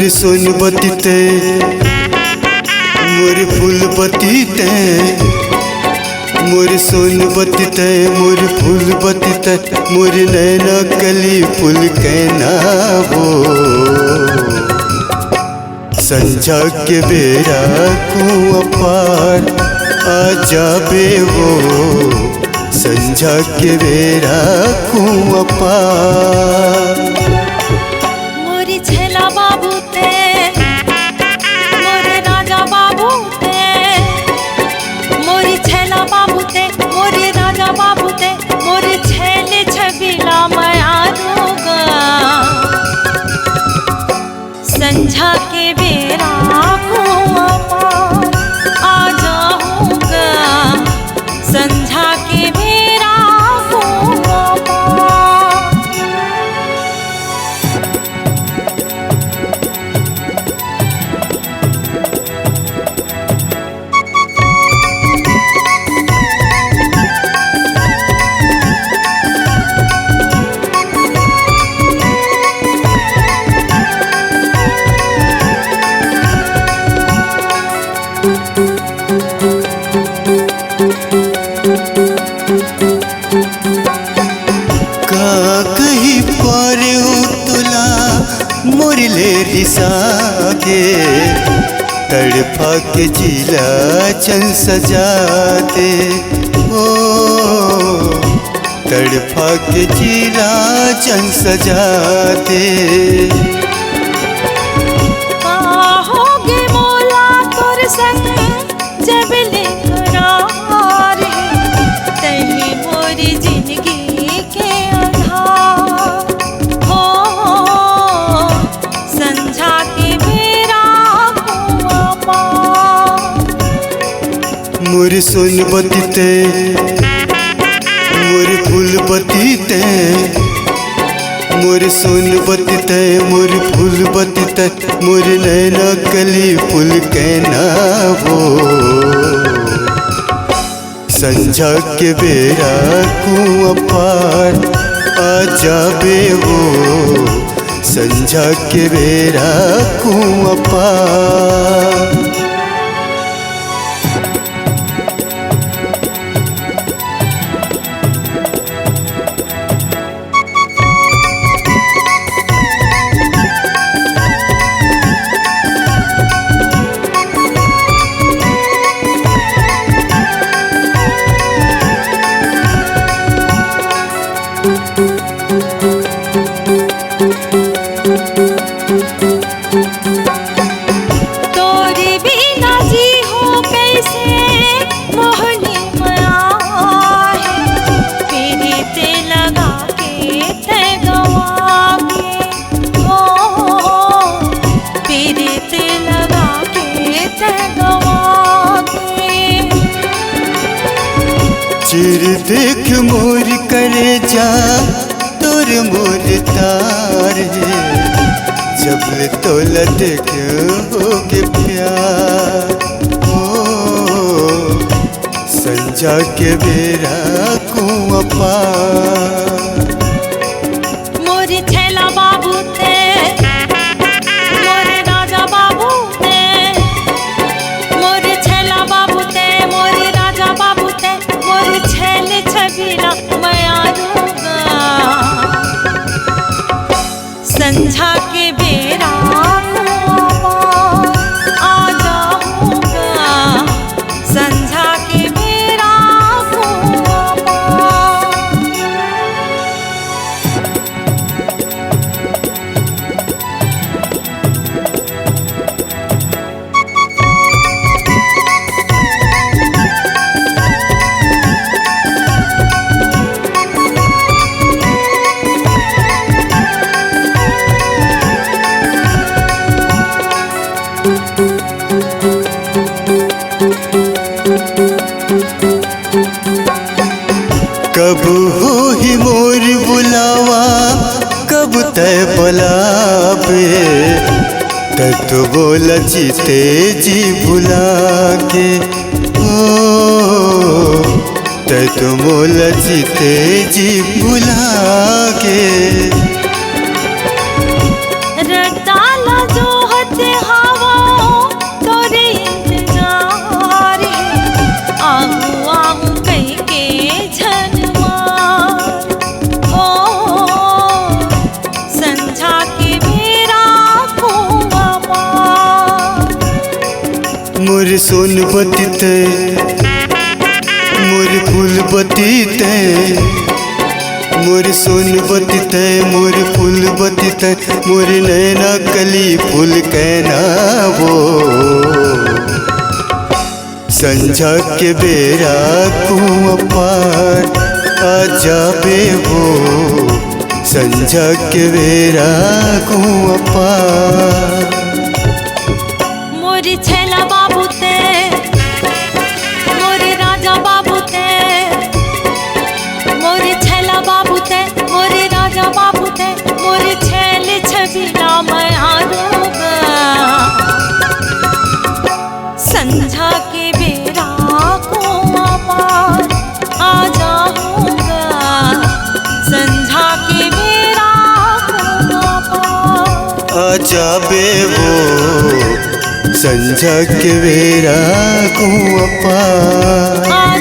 मोर सोनबती ते मोर फूलबती ते मोर सोनबती ते मोर फूलबती ते मोर नैना कली फूल कहना वो संझा के बेरा कुआं पार आ जाबे वो संझा के बेरा कुआं पार। मोरी छेला बाबू ते मोरे राजा बाबू ते मोरी छेला बाबू ते मोरे राजा बाबू ते मोरे छेले छबीला माया रोगा संझा के बेरा कुआं पार आ जाऊंगा संझा के बेरा कुआं पार। कहीं पर तुला मुरले रिसागे तड़फा के जिला चल सजा दे ओ तड़फा के जिला चल सजा दे। पाहोगे मोला तोर संग जब लेकरार तही मोरी जिंदगी के आधार हो संझा के बेरा कुआं पार। मोर सोनबती ते मोर फूलबती ते मोर सोनबती ते मोर फूलबती ते मोर नैना कली फूल कहना वो संझा के बेरा कुआं पार आ जाबे वो संझा के बेरा कुआं पार। तोरी बिना जी हो कैसे मोहनी माया है तेरी ते लगा के ते गवा के ओ तेरी ते लगा के ते गवा के। चिर देख मोर करे जा तोर मोर तार है जब तोला देख होगे प्यार ओ संझा के बेरा कुआं पार। मोरी छेला बाबू ते मोरे राजा बाबू ते मोरे छेला बाबू ते मोरे राजा बाबू ते मोरे छेले छबीला माया रोगा संझा के बेरा कुआं पार आ जाऊंगा संझा के बेरा कुआं पार। कब हो ही मोर बुलावा कब तय बुलावे तत बोला जीते जी बुला के ओ तत बोला जीते जी बुला के। रटाला जो मोर सोनबती ते मोर फूलबती ते मोर सोनबती ते मोर फूलबती ते मोर नैना कली फूल कहना वो संझा के बेरा कुआं पार आ जाबे वो संझा के बेरा कुआं पार मोरी छेला बाबू ते मोरे राजा बाबू ते मोरे छेला बाबू ते मोरे राजा बाबू ते मोरे छेल छबीला मैं आरूंगा संझा के बेरा कुआं पार आ जाऊंगा संझा के बेरा कुआं पार आ जाबे वो संझा के बेरा कुआं पार।